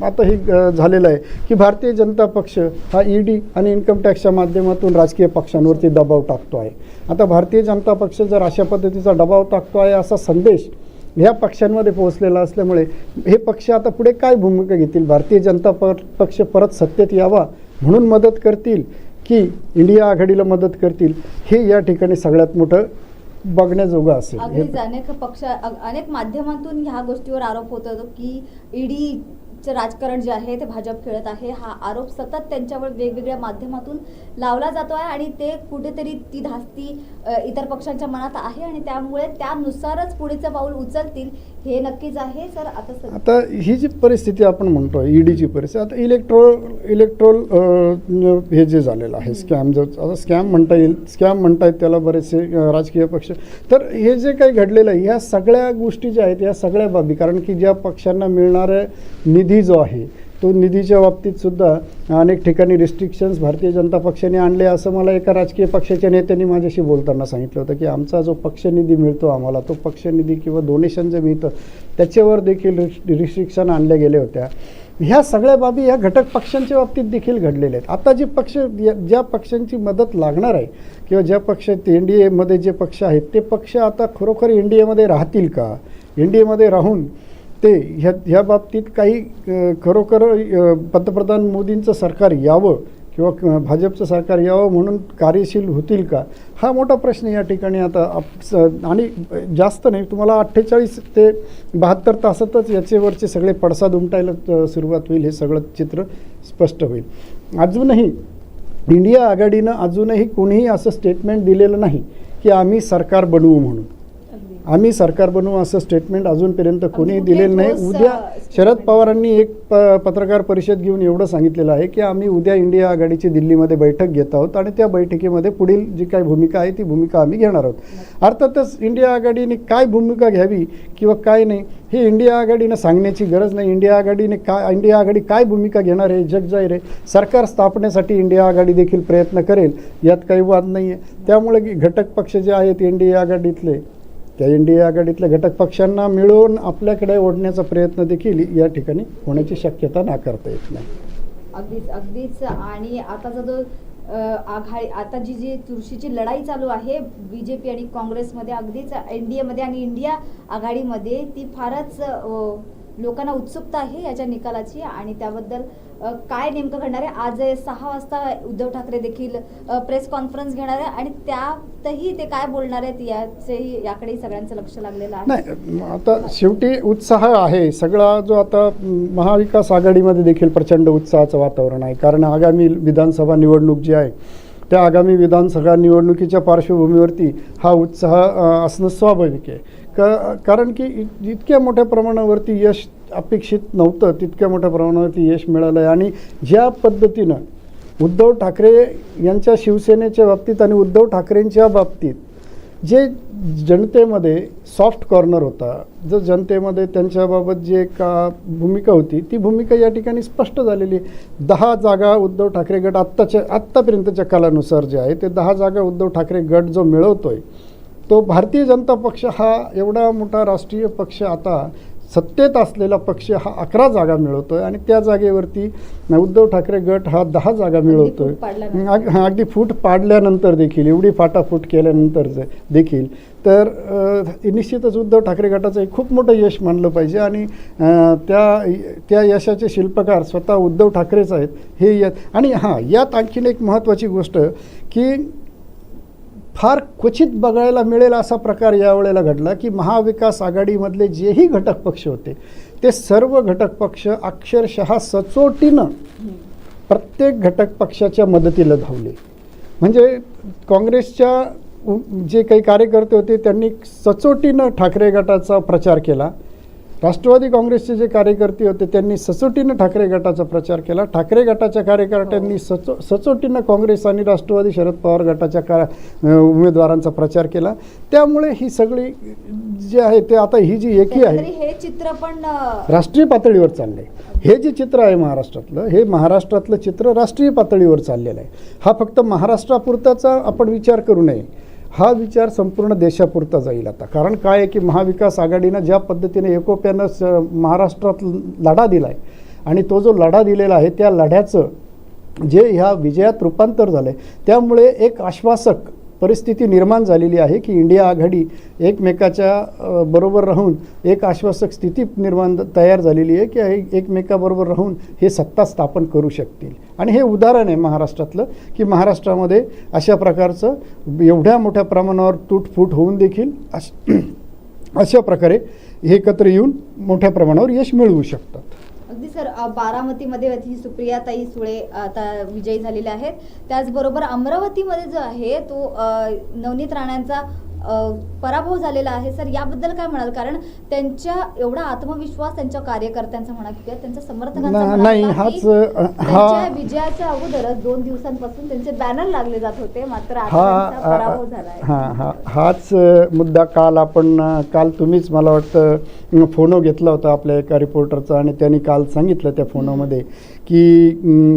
आता हे झालेलं आहे की भारतीय जनता पक्ष हा ईडी आणि इन्कम टॅक्सच्या माध्यमातून राजकीय पक्षांवरती दबाव टाकतो आहे. आता भारतीय जनता पक्ष जर अशा पद्धतीचा दबाव टाकतो आहे असा संदेश ह्या पक्षांमध्ये पोहोचलेला असल्यामुळे हे पक्ष आता पुढे काय भूमिका घेतील, भारतीय जनता पक्ष परत सत्तेत यावा म्हणून मदत करतील की इंडिया आघाडीला मदत करतील, हे या ठिकाणी सगळ्यात मोठं बघण्याजोगं असेल. अगदीच अनेक माध्यमातून ह्या गोष्टीवर आरोप होत होतो की ईडीचं राजकारण जे आहे ते भाजप खेळत आहे. हा आरोप सतत त्यांच्यावर वेगवेगळ्या माध्यमातून लावला जातो आहे आणि ते कुठेतरी ती धास्ती इतर पक्षांच्या मनात आहे आणि त्यामुळे त्यानुसारच पुढेचं पाऊल उचलतील हे नक्कीच आहे. सर आता ही जी परिस्थिती आपण म्हणतोय ईडीची परिस्थिती, आता इलेक्ट्रोल हे जे झालेलं आहे स्कॅम, आता स्कॅम म्हणता येईल, स्कॅम म्हणतायत त्याला बरेचसे राजकीय पक्ष. तर हे जे काही घडलेलं आहे ह्या सगळ्या गोष्टी ज्या आहेत, या सगळ्या बाबी, कारण की ज्या पक्षांना मिळणारा निधी जो आहे तो निधीच्या बाबतीत सुद्धा अनेक ठिकाणी रिस्ट्रिक्शन्स भारतीय जनता पक्षाने आणले, असं मला एका राजकीय पक्षाच्या नेत्यांनी माझ्याशी बोलताना सांगितलं होतं की आमचा जो पक्षनिधी मिळतो आम्हाला, तो पक्षनिधी किंवा डोनेशन जे मिळतं त्याच्यावर देखील रिस्ट्रिक्शन आणल्या गेल्या होत्या. ह्या सगळ्या बाबी ह्या घटक पक्षांच्या बाबतीत देखील घडलेल्या आहेत. आता जे पक्ष, ज्या पक्षांची मदत लागणार आहे किंवा ज्या पक्षात एनडीएमध्ये जे पक्ष आहेत ते पक्ष आता खरोखर एनडीएमध्ये राहतील का, एनडीएमध्ये राहून ते ह्या बाबतीत काही खरोखर पंतप्रधान मोदींचं सरकार यावं किंवा भाजपचं सरकार यावं म्हणून कार्यशील होतील का, हा मोठा प्रश्न या ठिकाणी आता आणि जास्त नाही, तुम्हाला 48 ते 72 तासातच याचेवरचे सगळे पडसाद उमटायला सुरुवात होईल, हे सगळं चित्र स्पष्ट होईल. अजूनही इंडिया आघाडीनं अजूनही कोणीही असं स्टेटमेंट दिलेलं नाही की आम्ही सरकार बनवू म्हणून. आम्ही सरकार बनवू असं स्टेटमेंट अजूनपर्यंत कोणीही दिलेलं नाही. उद्या शरद पवारांनी एक पत्रकार परिषद घेऊन एवढं सांगितलेलं आहे की आम्ही उद्या इंडिया आघाडीची दिल्लीमध्ये बैठक घेत आहोत आणि त्या बैठकीमध्ये पुढील जी काही भूमिका आहे ती भूमिका आम्ही घेणार आहोत. अर्थातच इंडिया आघाडीने काय भूमिका घ्यावी किंवा काय नाही हे इंडिया आघाडीनं सांगण्याची गरज नाही. इंडिया आघाडी काय भूमिका घेणार आहे जग जाहीर आहे. सरकार स्थापनेसाठी इंडिया आघाडी देखील प्रयत्न करेल, यात काही वाद नाही आहे. त्यामुळे घटक पक्ष जे आहेत इंडिया आघाडीतले, त्या इंडिया आघाडीतल्या घटक पक्षांना मिळवून आपल्याकडे ओढण्याचा प्रयत्न देखील या ठिकाणी होण्याची शक्यता नाकारता येत नाही. अगदीच. आणि आताचा जो आघाडी आता जी चुरशीची लढाई चालू आहे बीजेपी आणि काँग्रेसमध्ये, अगदीच एनडीएमध्ये आणि इंडिया आघाडीमध्ये, ती फारच लोकांना उत्सुकता आहे याच्या निकालाची आणि त्याबद्दल काय नेमकं घडणार आहे. आज 6 वाजता उद्धव ठाकरे देखील प्रेस कॉन्फरन्स घेणार आहे आणि त्यातही ते काय बोलणार आहेत याकडेही सगळ्यांचं लक्ष लागलेलं आहे. नाही, आता शेवटी उत्साह आहे सगळा जो आता महाविकास आघाडीमध्ये देखील प्रचंड उत्साहाचं वातावरण आहे. कारण आगामी विधानसभा निवडणूक जी आहे त्या आगामी विधानसभा निवडणुकीच्या पार्श्वभूमीवरती हा उत्साह असणं स्वाभाविक आहे. कारण की इतक्या मोठ्या प्रमाणावरती यश अपेक्षित नव्हतं, तितक्या मोठ्या प्रमाणावरती यश मिळालं आहे. आणि ज्या पद्धतीनं उद्धव ठाकरे यांच्या शिवसेनेच्या बाबतीत आणि उद्धव ठाकरेंच्या बाबतीत जे जनतेमध्ये सॉफ्ट कॉर्नर होता, जो जनतेमध्ये त्यांच्याबाबत जे का भूमिका होती ती भूमिका या ठिकाणी स्पष्ट झालेली आहे. 10 जागा उद्धव ठाकरे गट आत्तापर्यंतच्या कालानुसार जे आहे ते 10 जागा उद्धव ठाकरे गट जो मिळवतोय तो भारतीय जनता पक्ष हा एवढा मोठा राष्ट्रीय पक्ष, आता सत्तेत असलेला पक्ष हा 11 जागा मिळवतोय आणि त्या जागेवरती उद्धव ठाकरे गट हा 10 जागा मिळवतोय. अगदी फूट पाडल्यानंतर देखील, एवढी फाटाफूट केल्यानंतर देखील, तर निश्चितच उद्धव ठाकरे गटाचं एक खूप मोठं यश मानलं पाहिजे. आणि त्या यशाचे शिल्पकार स्वतः उद्धव ठाकरेच आहेत हे आणि यात आणखीन एक महत्त्वाची गोष्ट की फार क्वचित बघायला मिळेल असा प्रकार यावेळेला घडला की महाविकास आघाडीमधले जेही घटक पक्ष होते ते सर्व घटक पक्ष अक्षरशः सचोटीनं प्रत्येक घटक पक्षाच्या मदतीला धावले. म्हणजे काँग्रेसच्या जे काही कार्यकर्ते होते त्यांनी सचोटीनं ठाकरे गटाचा प्रचार केला. राष्ट्रवादी काँग्रेसचे जे कार्यकर्ते होते त्यांनी सचोटीनं ठाकरे गटाचा प्रचार केला. ठाकरे गटाच्या कार्यकर्त्यांनी सचोटीनं काँग्रेस आणि राष्ट्रवादी शरद पवार गटाच्या उमेदवारांचा प्रचार केला. त्यामुळे ही सगळी जी आहे ते आता ही जी एकी आहे हे चित्र पण राष्ट्रीय पातळीवर चाललंय. हे जे चित्र आहे महाराष्ट्रातलं, हे महाराष्ट्रातलं चित्र राष्ट्रीय पातळीवर चाललेलं आहे. हा फक्त महाराष्ट्रापुरताचा आपण विचार करू नये, हा संपूर्ण देशापुरता जाईल आता. कारण काय आहे की महाविकास आघाडीनं ज्या पद्धतीने एकोप्यानं महाराष्ट्रात लढा दिला आहे आणि तो जो लढा दिलेला आहे त्या लढ्याचं जे ह्या विजयात रूपांतर झालं आहे, त्यामुळे एक आश्वासक परिस्थिती निर्माण झालेली आहे की इंडिया आघाडी एकमेकाच्या बरोबर राहून एक आश्वासक स्थिती तयार झालेली आहे की एकमेकाबरोबर राहून हे सत्ता स्थापन करू शकतील. आणि हे उदाहरण आहे महाराष्ट्रातलं की महाराष्ट्रामध्ये अशा प्रकारचं एवढ्या मोठ्या प्रमाणावर तुटफूट होऊन देखील अशा प्रकारे एकत्र येऊन मोठ्या प्रमाणावर यश मिळवू शकतात. अगदी सर, बारामतीमध्ये ही सुप्रियाताई सुळे आता विजयी झालेल्या आहेत. त्याचबरोबर अमरावतीमध्ये जो आहे तो नवनीत राणांचा पराभव झालेला आहे. सर, याबद्दल काय म्हणाल? कारण त्यांच्या एवढा आत्मविश्वास त्यांच्या कार्यकर्त्यांचा म्हणा किंवा त्यांच्या समर्थकांचा नाही, त्यांच्या विजयाच्या अगोदरच 2 दिवसांपासून त्यांचे बॅनर लागले जात होते, मात्र आता पराभव झाला. हाच मुद्दा काल तुम्हीच मला वाटतं फोनो घेतला होता आपल्या एका रिपोर्टरचा आणि त्यांनी काल सांगितलं त्या फोनोमध्ये की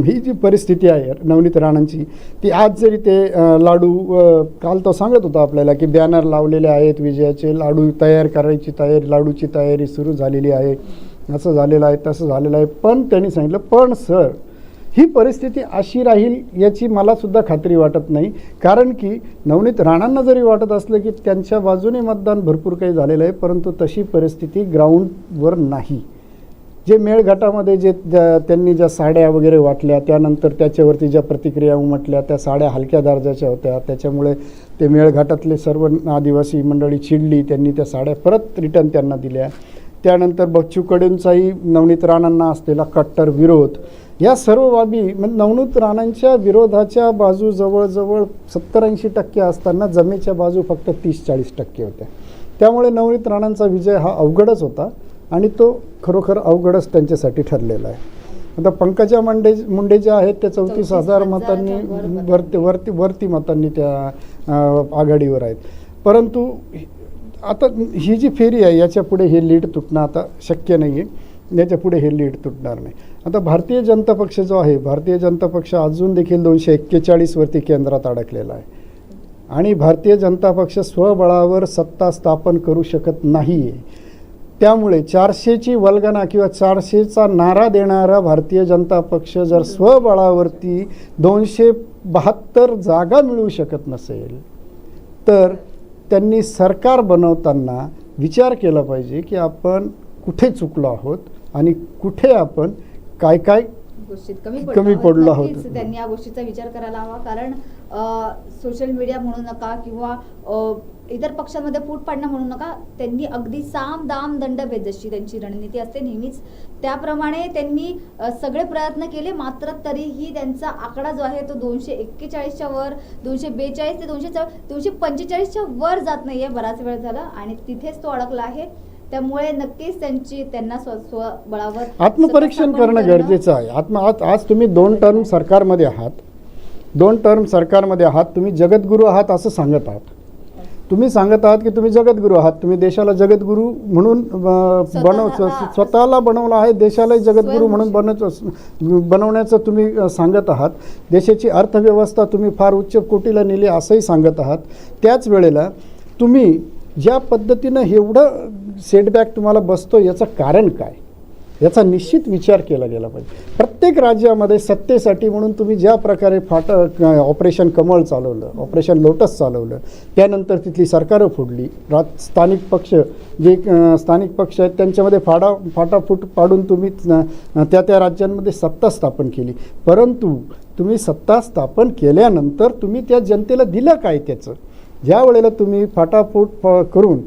ही जी परिस्थिती आहे नवनीत राणांची ती आज जरी ते लाडू काल तो सांगत होता आपल्याला की बॅनर लावलेले आहेत विजयाचे, लाडू तयार करायची तयारी, लाडूची तयारी सुरू झालेली आहे, असं झालेलं आहे तसं झालेलं आहे. पण त्यांनी सांगितलं पण सर ही परिस्थिती अशी राहील याची मला सुद्धा खात्री वाटत नाही. कारण की नवनीत राणांना जरी वाटत असलं की त्यांच्या बाजूने मतदान भरपूर काही झालेलं आहे, परंतु तशी परिस्थिती ग्राउंडवर नाही. जे मेळघाटामध्ये त्यांनी ज्या साड्या वगैरे वाटल्या, त्यानंतर त्याच्यावरती ज्या प्रतिक्रिया उमटल्या, त्या साड्या हलक्या दर्जाच्या होत्या, त्याच्यामुळे ते मेळघाटातले सर्व आदिवासी मंडळी चिडली. त्यांनी त्या साड्या परत रिटर्न त्यांना दिल्या. त्यानंतर बच्चू कडूंचाही नवनीत राणांना असलेला कट्टर विरोध, या सर्व बाबी म्हणजे नवनीत राणांच्या विरोधाच्या बाजू जवळजवळ 70-80% असताना जमेच्या बाजू फक्त 30-40% होत्या. त्यामुळे नवनीत राणांचा विजय हा अवघडच होता आणि तो खरोखर अवघडच त्यांच्यासाठी ठरलेला आहे. आता पंकजा मुंडे ज्या आहेत त्या 34,000 मतांनी वरती मतांनी त्या आघाडीवर आहेत. परंतु आता ही जी फेरी आहे याच्या पुढे हे लीड तुटणं आता शक्य नाही आहे. याच्या पुढे हे लीड तुटणार नाही. आता भारतीय जनता पक्ष जो आहे, भारतीय जनता पक्ष अजून देखील 241 वरती केंद्रात अडकलेला आहे आणि भारतीय जनता पक्ष स्वबळावर सत्ता स्थापन करू शकत नाही आहे. त्यामुळे 400ची वल्गना किंवा 400चा नारा देणारा भारतीय जनता पक्ष जर स्वबळावरती 272 जागा मिळवू शकत नसेल तर त्यांनी सरकार बनवताना विचार केला पाहिजे की आपण कुठे चुकलो आहोत आणि कुठे आपण काय गोष्टीत कमी पडलो आहोत. नक्कीच त्यांनी या गोष्टीचा विचार करायला हवा. कारण सोशल मीडिया म्हणू नका किंवा इतर पक्षांमध्ये फूट पाडणं म्हणू नका, त्यांनी अगदी साम दाम दंडभेद जशी त्यांची रणनीती असते नेहमीच त्याप्रमाणे त्यांनी सगळे प्रयत्न केले. मात्र तरीही त्यांचा आकडा जो आहे तो 241च्या वर, 242 ते 245च्या वर जात नाहीये बराच वेळ झाला आणि तिथेच तो अडकला आहे. त्यामुळे नक्कीच त्यांना स्वबळावर आत्मपरीक्षण करणं गरजेचं आहे. आज तुम्ही 2 टर्म सरकारमध्ये आहात, 2 टर्म सरकारमध्ये आहात, तुम्ही जगद्गुरू आहात असं सांगत आहात. तुम्ही सांगत आहात की तुम्ही जगद्गुरू आहात, तुम्ही देशाला जगद्गुरू म्हणून स्वतःला बनवलं आहे, देशालाही जगद्गुरू म्हणून बनवण्याचं तुम्ही सांगत आहात. देशाची अर्थव्यवस्था तुम्ही फार उच्च कोटीला नेली असंही सांगत आहात. त्याच वेळेला तुम्ही ज्या पद्धतीनं एवढं सेटबॅक तुम्हाला बसतो याचं कारण काय, याचा निश्चित विचार केला गेला पाहिजे. प्रत्येक राज्यामध्ये सत्तेसाठी म्हणून तुम्ही ज्या प्रकारे ऑपरेशन कमळ चालवलं, ऑपरेशन लोटस चालवलं, त्यानंतर तिथली सरकारं फोडली, स्थानिक पक्ष आहेत त्यांच्यामध्ये फाटाफूट पाडून तुम्ही त्या राज्यांमध्ये सत्ता स्थापन केली. परंतु तुम्ही सत्ता स्थापन केल्यानंतर तुम्ही त्या जनतेला दिलं काय त्याचं? ज्या वेळेला तुम्ही फाटाफूट करून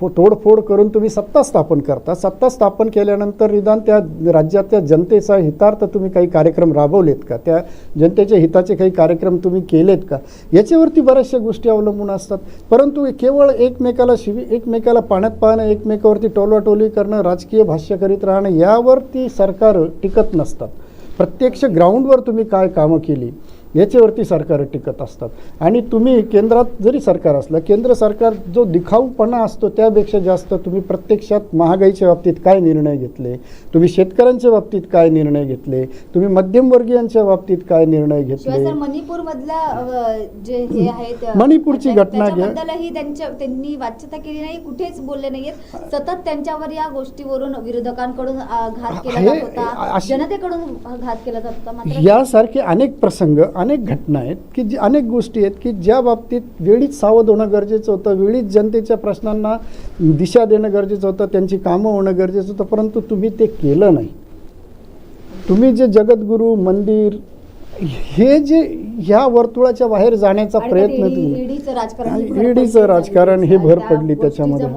तोडफोड करून तुम्ही सत्ता स्थापन करता, सत्ता स्थापन केल्यानंतर निदान त्या राज्यातल्या जनतेचा हितार्थ तुम्ही काही कार्यक्रम राबवलेत का? त्या जनतेच्या हिताचे काही कार्यक्रम तुम्ही केलेत का? याच्यावरती बऱ्याचशा गोष्टी अवलंबून असतात. परंतु केवळ एकमेकाला पाण्यात पाहणं, एकमेकावरती टोलवाटोली करणं, राजकीय भाष्य करीत राहणं यावरती सरकार टिकत नसतात. प्रत्यक्ष ग्राउंडवर तुम्ही काय कामं केली याच्यावरती सरकार टिकत असतात. आणि तुम्ही केंद्रात जरी सरकार असलं, केंद्र सरकार जो दिखाऊपणा असतो त्यापेक्षा जास्त तुम्ही प्रत्यक्षात महागाईच्या बाबतीत काय निर्णय घेतले, तुम्ही शेतकऱ्यांच्या बाबतीत काय निर्णय घेतले, तुम्ही मध्यमवर्गीयांच्या बाबतीत काय निर्णय घेतले. मणिपूर मधल्या जे हे आहेत मणिपूरची घटना घ्या, त्यांनी वाच्यता केली नाही, कुठेच बोलले नाहीयेत. सतत त्यांच्यावर या गोष्टीवरून विरोधकांकडून घात केला जात होता, जनतेकडून घात केला जात होता. मात्र यासारखे अनेक प्रसंग, अनेक घटना आहेत की अनेक गोष्टी आहेत की ज्या बाबतीत वेळीच सावध होणं गरजेचं होतं, वेळीच जनतेच्या प्रश्नांना दिशा देणं गरजेचं होतं, त्यांची कामं होणं गरजेचं होतं. परंतु तुम्ही ते केलं नाही. तुम्ही जे जगद्गुरू मंदिर हे जे ह्या वर्तुळाच्या बाहेर जाण्याचा प्रयत्न, ईडीचं राजकारण हे भर पडली त्याच्यामध्ये.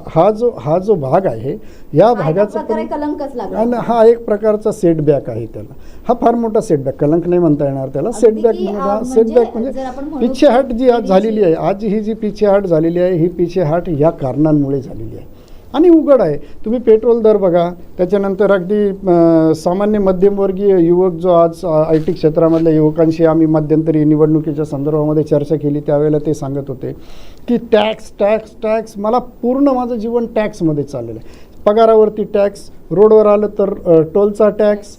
हा जो भाग आहे या भागाचा हा एक प्रकारचा सेटबॅक आहे. त्याला हा फार मोठा सेटबॅक, कलंक नाही म्हणता येणार त्याला, सेटबॅक म्हणजे पिछेहाट जी आज झालेली आहे. आज ही जी पिछेहाट झालेली आहे ही पिछेहाट या कारणांमुळे झालेली आहे. आणि उघड आहे, तुम्ही पेट्रोल दर बघा, त्याच्यानंतर अगदी सामान्य मध्यमवर्गीय युवक जो आज IT क्षेत्रामधल्या युवकांशी आम्ही मध्यंतरी निवडणुकीच्या संदर्भामध्ये चर्चा केली त्यावेळेला ते सांगत होते की टॅक्स मला पूर्ण माझं जीवन टॅक्समध्ये चाललेलं आहे. पगारावरती टॅक्स, रोडवर आलं तर टोलचा टॅक्स,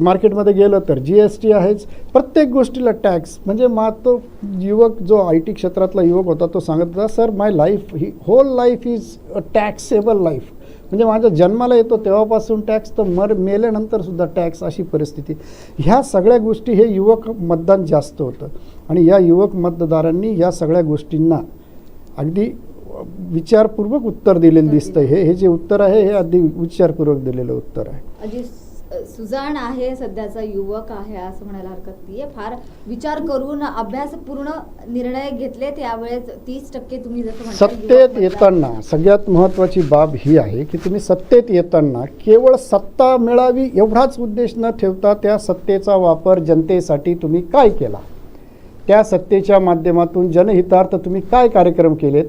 मार्केटमध्ये गेलं तर GST आहेच, प्रत्येक गोष्टीला टॅक्स. म्हणजे तो युवक जो IT क्षेत्रातला युवक होता तो सांगत होता, sir my life whole life is a taxable life. म्हणजे माझ्या जन्माला येतो तेव्हापासून टॅक्स तर मेल्यानंतर सुद्धा टॅक्स, अशी परिस्थिती. ह्या सगळ्या गोष्टी हे युवक मतदान जास्त होतं आणि या युवक मतदारांनी या सगळ्या गोष्टींना अगदी विचारपूर्वक उत्तर दिलेलं दिसतं. हे जे उत्तर आहे हे अगदी विचारपूर्वक दिलेलं उत्तर आहे. अगदी सुजाण आहे, सध्याचा युवक आहे असं म्हणायला हरकत नाहीये. फार विचार करून अभ्यासपूर्ण निर्णय घेतलेत यावेळेस. 30% तुम्ही जसं म्हणता सत्तेत येताना सगळ्यात महत्त्वाची बाब ही आहे की तुम्ही सत्तेत येताना केवळ सत्ता मिळावी एवढाच उद्देश न ठेवता त्या सत्तेचा वापर जनतेसाठी तुम्ही काय केला, त्या सत्तेच्या माध्यमातून जनहितार्थ तुम्ही काय कार्यक्रम केलेत,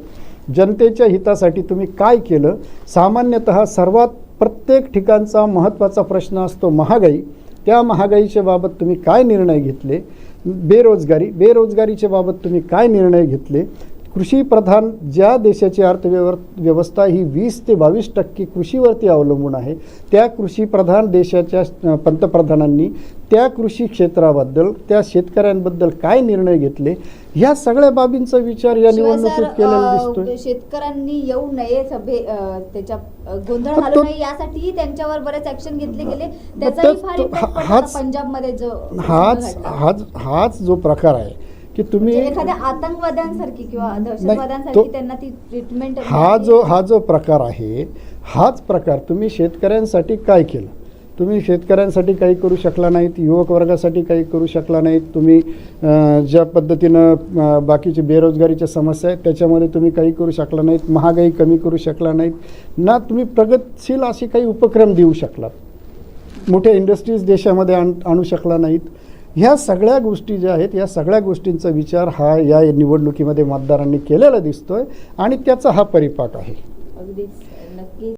जनतेच्या हितासाठी तुम्ही काय केलं. सामान्यतः सर्वात प्रत्येक ठिकाणचा महत्त्वाचा प्रश्न असतो महागाई. त्या महागाईच्या बाबत तुम्ही काय निर्णय घेतले, बेरोजगारीच्या बाबत तुम्ही काय निर्णय घेतले. कृषीप्रधान ज्या देशाची अर्थव्यवस्था ही 20 ते 22% कृषीवरती अवलंबून आहे, त्या कृषीप्रधान देशाच्या पंतप्रधानांनी त्या कृषी क्षेत्राबद्दल, त्या शेतकऱ्यांबद्दल काय निर्णय घेतले, ह्या सगळ्या बाबींचा विचार या निवडणुकीत केलेला दिसतोय. शेतकऱ्यांनी येऊ नये त्याच्या गोंधळ घालू नये यासाठी त्यांच्यावर बरेच ऍक्शन घेतले गेले. त्याचाही फार impact पडला पंजाबमध्ये जो हाच जो प्रकार आहे की तुम्ही एखाद्या आतंकवाद्यांसारखी किंवा दहशतवाद्यांसारखी त्यांना ती ट्रीटमेंट, हा जो प्रकार आहे, हाच प्रकार तुम्ही शेतकऱ्यांसाठी काय केलं. तुम्ही शेतकऱ्यांसाठी काही करू शकला नाहीत, युवक वर्गासाठी काही करू शकला नाहीत. तुम्ही ज्या पद्धतीनं बाकीची बेरोजगारीच्या समस्या आहेत त्याच्यामध्ये तुम्ही काही करू शकला नाहीत. महागाई कमी करू शकला नाहीत ना. तुम्ही प्रगतशील असे काही उपक्रम देऊ शकलात. मोठ्या इंडस्ट्रीज देशामध्ये आणू शकला नाहीत. ह्या सगळ्या गोष्टी ज्या आहेत, या सगळ्या गोष्टींचा विचार हा या निवडणुकीमध्ये मतदारांनी केलेला दिसतोय आणि त्याचा हा परिपाक आहे. अगदीच